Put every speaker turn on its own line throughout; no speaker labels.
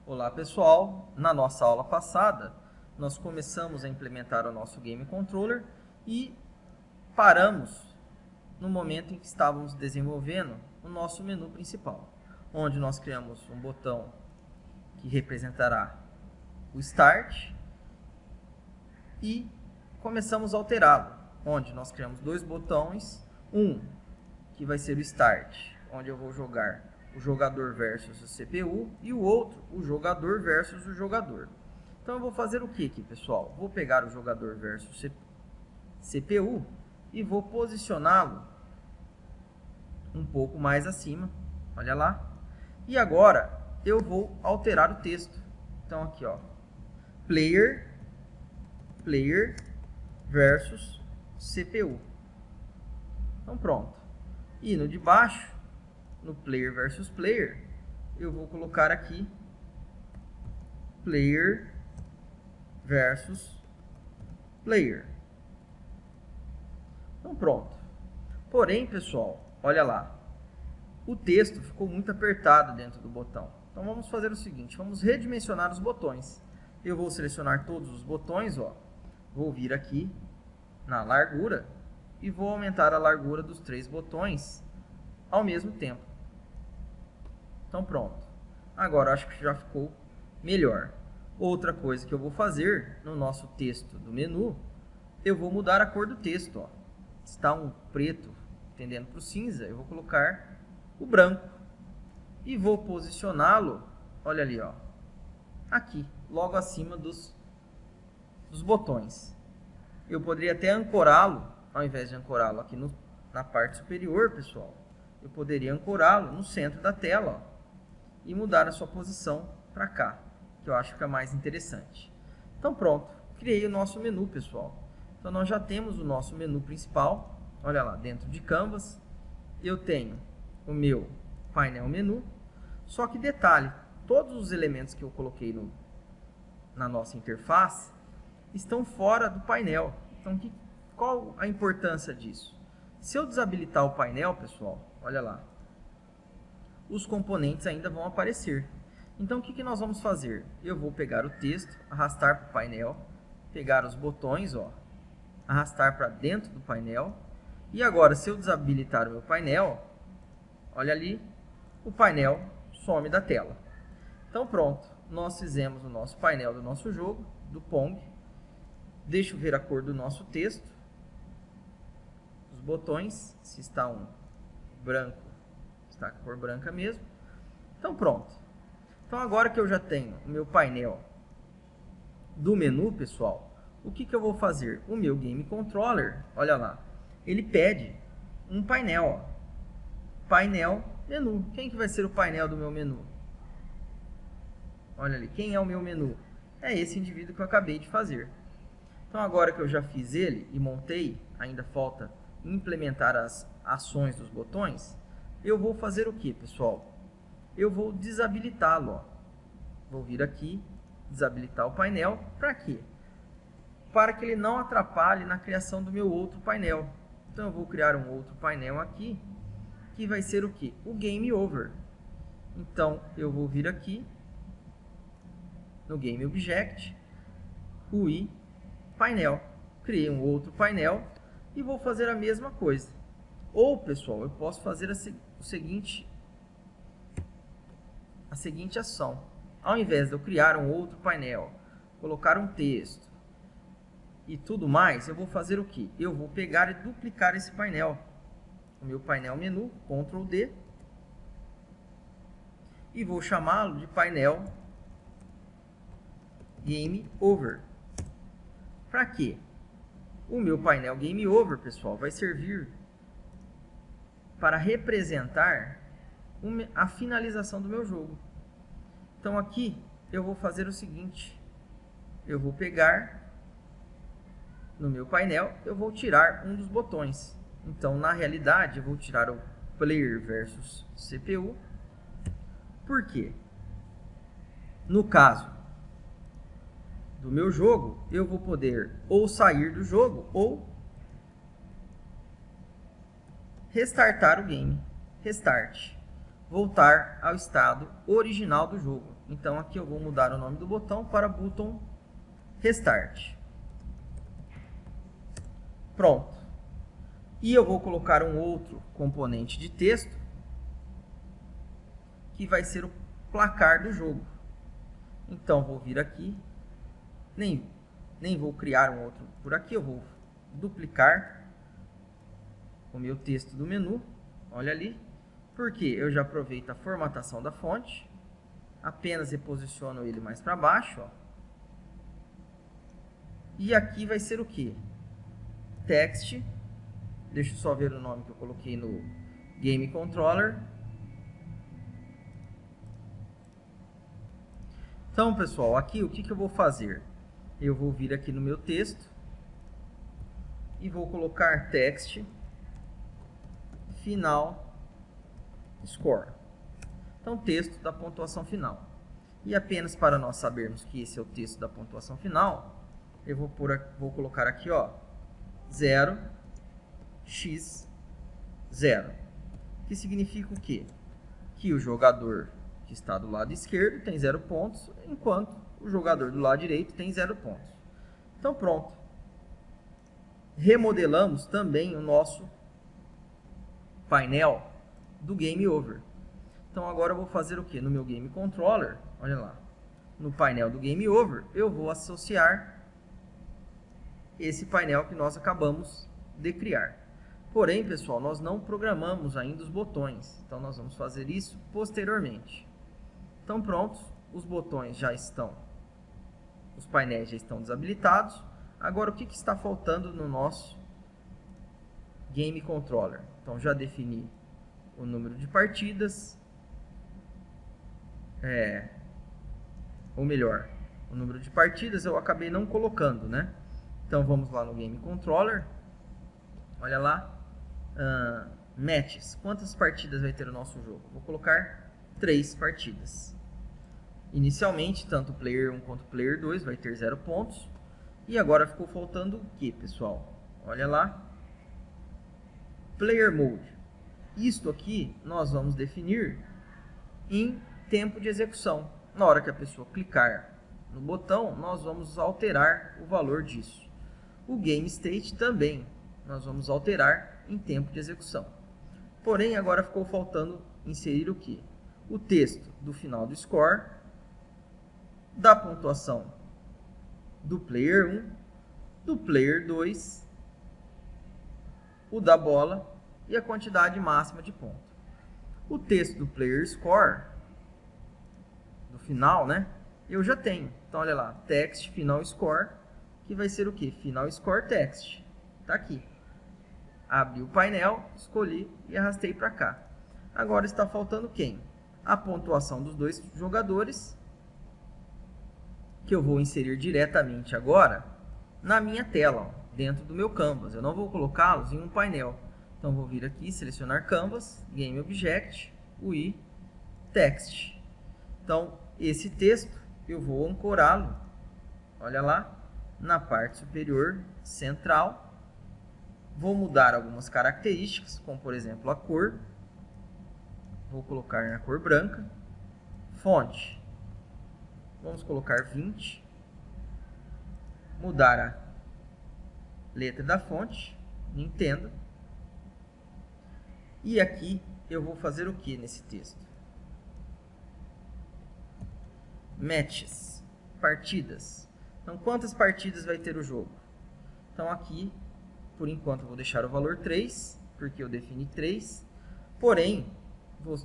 Olá pessoal, na nossa aula passada nós começamos a implementar o nosso Game Controller e paramos no momento em que estávamos desenvolvendo o nosso menu principal, onde nós criamos um botão que representará o Start e começamos a alterá-lo, onde nós criamos dois botões, um que vai ser o Start, onde eu vou jogar o jogador versus o CPU e o outro, o jogador versus o jogador. Então eu vou fazer o que aqui, pessoal? Vou pegar o jogador versus CPU e vou posicioná-lo um pouco mais acima, olha lá. E agora eu vou alterar o texto. Então aqui, ó, player versus CPU. Então pronto. E no de baixo, no player versus player, eu vou colocar aqui player versus player. Então pronto. Porém, pessoal, olha lá, o texto ficou muito apertado dentro do botão. Então vamos fazer o seguinte, vamos redimensionar os botões. Eu vou selecionar todos os botões, ó, vou vir aqui na largura e vou aumentar a largura dos 3 botões ao mesmo tempo. Então pronto. Agora acho que já ficou melhor. Outra coisa que eu vou fazer no nosso texto do menu, eu vou mudar a cor do texto. Ó. Está um preto tendendo para o cinza, eu vou colocar o branco. E vou posicioná-lo, olha ali, ó, aqui, logo acima dos botões. Eu poderia até ancorá-lo, ao invés de ancorá-lo aqui na parte superior, pessoal, eu poderia ancorá-lo no centro da tela, ó, e mudar a sua posição para cá, que eu acho que é mais interessante. Então pronto, criei o nosso menu, pessoal. Então nós já temos o nosso menu principal, olha lá, dentro de Canvas, eu tenho o meu painel menu, só que detalhe, todos os elementos que eu coloquei na nossa interface estão fora do painel. Então qual a importância disso? Se eu desabilitar o painel, pessoal, olha lá, os componentes ainda vão aparecer. Então o que nós vamos fazer? Eu vou pegar o texto, arrastar para o painel, pegar os botões, ó, arrastar para dentro do painel, e agora se eu desabilitar o meu painel, olha ali, o painel some da tela. Então pronto, nós fizemos o nosso painel do nosso jogo, do Pong. Deixa eu ver a cor do nosso texto, os botões, se está um branco, está com cor branca mesmo. Então pronto. Então agora que eu já tenho o meu painel do menu, pessoal, o que eu vou fazer? O meu Game Controller, olha lá, ele pede um painel, ó, painel menu. Quem que vai ser o painel do meu menu? Olha ali, quem é o meu menu? É esse indivíduo que eu acabei de fazer. Então agora que eu já fiz ele e montei, ainda falta implementar as ações dos botões, eu vou fazer o que, pessoal? Eu vou desabilitá-lo, ó. Vou vir aqui, desabilitar o painel, para quê? Para que ele não atrapalhe na criação do meu outro painel. Então eu vou criar um outro painel aqui, que vai ser o que? O Game Over. Então eu vou vir aqui, no Game Object, UI Painel. Criei um outro painel e vou fazer a mesma coisa. Ou, pessoal, eu posso fazer a seguinte ação. Ao invés de eu criar um outro painel, colocar um texto e tudo mais, eu vou fazer o que? Eu vou pegar e duplicar esse painel. O meu painel menu, Ctrl D, e vou chamá-lo de painel Game Over. Para quê? O meu painel Game Over, pessoal, vai servir para representar a finalização do meu jogo. Então aqui eu vou fazer o seguinte, eu vou pegar no meu painel, eu vou tirar um dos botões. Então na realidade eu vou tirar o Player versus CPU. Por quê? No caso do meu jogo, eu vou poder ou sair do jogo ou restartar o game. Restart. Voltar ao estado original do jogo. Então aqui eu vou mudar o nome do botão para button Restart. Pronto. E eu vou colocar um outro componente de texto que vai ser o placar do jogo. Então vou vir aqui, nem vou criar um outro por aqui, eu vou duplicar o meu texto do menu, olha ali, porque eu já aproveito a formatação da fonte, apenas reposiciono ele mais para baixo, ó. E aqui vai ser o que? Text, deixa eu só ver o nome que eu coloquei no Game Controller. Então, pessoal, aqui o que eu vou fazer? Eu vou vir aqui no meu texto e vou colocar text final score. Então, texto da pontuação final. E apenas para nós sabermos que esse é o texto da pontuação final, eu vou colocar aqui, ó, 0x0. Que significa o quê? Que o jogador que está do lado esquerdo tem 0 pontos, enquanto o jogador do lado direito tem 0 pontos. Então, pronto. Remodelamos também o nosso painel do Game Over. Então, agora eu vou fazer o que? No meu Game Controller, olha lá, no painel do Game Over, eu vou associar esse painel que nós acabamos de criar. Porém, pessoal, nós não programamos ainda os botões, então nós vamos fazer isso posteriormente. Então, prontos, os botões já estão, os painéis já estão desabilitados. Agora, o que está faltando no nosso Game Controller? Então, já defini o número de partidas, ou melhor, o número de partidas eu acabei não colocando, né? Então, vamos lá no Game Controller, olha lá, matches, quantas partidas vai ter o nosso jogo? Vou colocar 3 partidas. Inicialmente, tanto o Player 1 quanto o Player 2 vai ter 0 pontos. E agora ficou faltando o que, pessoal? Olha lá. Player Mode. Isto aqui nós vamos definir em tempo de execução. Na hora que a pessoa clicar no botão, nós vamos alterar o valor disso. O Game State também nós vamos alterar em tempo de execução. Porém, agora ficou faltando inserir o que? O texto do final do score, da pontuação do Player 1, do Player 2, o da bola e a quantidade máxima de pontos. O texto do Player Score, do final, né? Eu já tenho. Então, olha lá, text final score, que vai ser o que? Final score text. Tá aqui. Abri o painel, escolhi e arrastei para cá. Agora está faltando quem? A pontuação dos dois jogadores, que eu vou inserir diretamente agora na minha tela, ó, dentro do meu Canvas. Eu não vou colocá-los em um painel. Então, vou vir aqui, selecionar Canvas, Game Object, UI, Text. Então, esse texto eu vou ancorá-lo, olha lá, na parte superior central. Vou mudar algumas características, como por exemplo a cor. Vou colocar na cor branca. Fonte. Vamos colocar 20. Mudar a letra da fonte. Nintendo. E aqui eu vou fazer o que nesse texto? Matches. Partidas. Então, quantas partidas vai ter o jogo? Então, aqui, por enquanto, eu vou deixar o valor 3, porque eu defini 3. Porém, o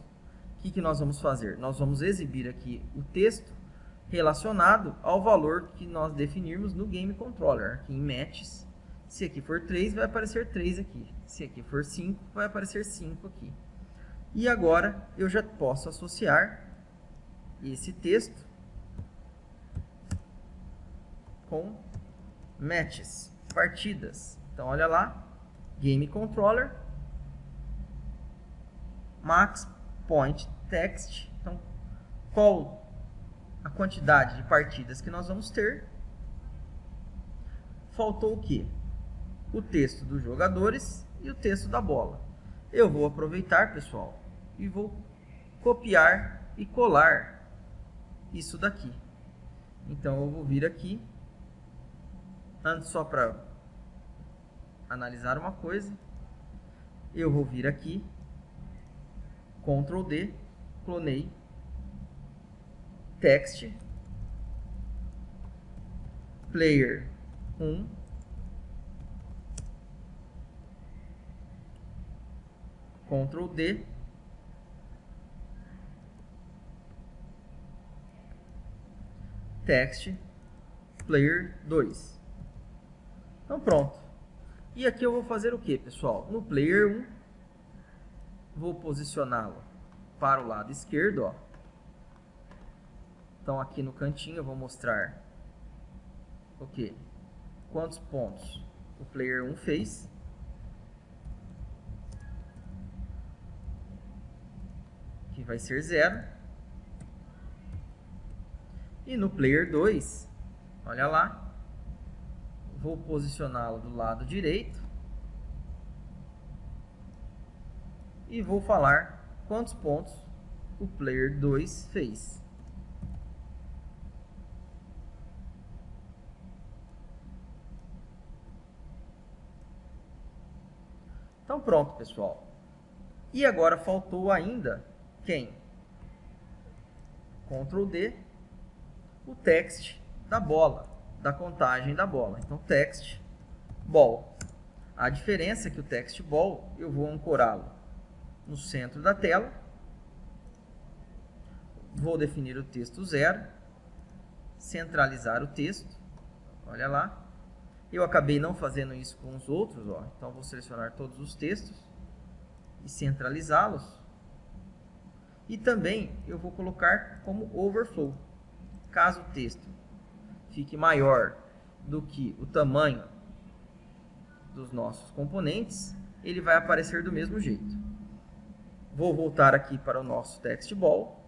que nós vamos fazer? Nós vamos exibir aqui o texto relacionado ao valor que nós definirmos no Game Controller. Aqui em Matches, se aqui for 3, vai aparecer 3 aqui. Se aqui for 5, vai aparecer 5 aqui. E agora, eu já posso associar esse texto com Matches, partidas. Então, olha lá, Game Controller, Max Point Text. Então, qual a quantidade de partidas que nós vamos ter? Faltou o quê? O texto dos jogadores e o texto da bola. Eu vou aproveitar, pessoal, e vou copiar e colar isso daqui. Então eu vou vir aqui, antes só para analisar uma coisa, eu vou vir aqui, Ctrl D, clonei, text, player 1, Ctrl D, text, player 2. Então pronto. E aqui eu vou fazer o que, pessoal? No player 1, vou posicioná-lo para o lado esquerdo, ó. Então aqui no cantinho eu vou mostrar o que? Quantos pontos o player 1 fez. Que vai ser 0. E no player 2, olha lá, vou posicioná-lo do lado direito e vou falar quantos pontos o player 2 fez. Então pronto, pessoal. E agora faltou ainda quem? Ctrl D, o text da bola, da contagem da bola. Então text ball. A diferença é que o text ball eu vou ancorá-lo no centro da tela. Vou definir o texto 0, centralizar o texto. Olha lá. Eu acabei não fazendo isso com os outros, ó. Então vou selecionar todos os textos e centralizá-los. E também eu vou colocar como overflow. Caso o texto fique maior do que o tamanho dos nossos componentes, ele vai aparecer do mesmo jeito. Vou voltar aqui para o nosso text ball.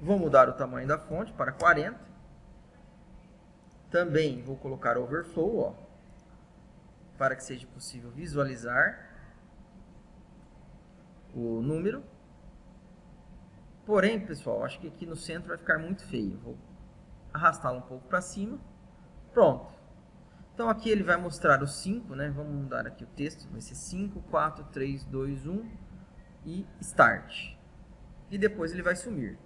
Vou mudar o tamanho da fonte para 40. Também vou colocar overflow, ó, para que seja possível visualizar o número. Porém, pessoal, acho que aqui no centro vai ficar muito feio. Vou arrastá-lo um pouco para cima. Pronto. Então aqui ele vai mostrar os 5, né? Vamos mudar aqui o texto. Vai ser 5, 4, 3, 2, 1 e Start. E depois ele vai sumir.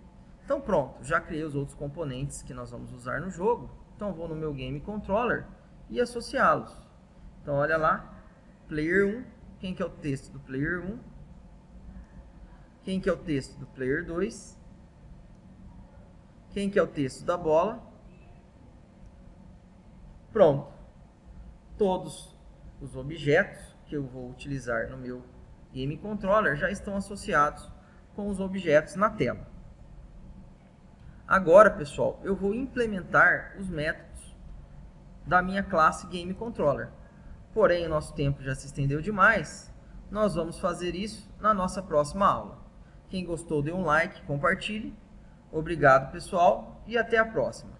Então pronto, já criei os outros componentes que nós vamos usar no jogo. Então vou no meu Game Controller e associá-los. Então olha lá, Player 1, quem que é o texto do Player 1? Quem que é o texto do Player 2? Quem que é o texto da bola? Pronto. Todos os objetos que eu vou utilizar no meu Game Controller já estão associados com os objetos na tela. Agora, pessoal, eu vou implementar os métodos da minha classe Game Controller. Porém, o nosso tempo já se estendeu demais. Nós vamos fazer isso na nossa próxima aula. Quem gostou, dê um like, compartilhe. Obrigado, pessoal, e até a próxima.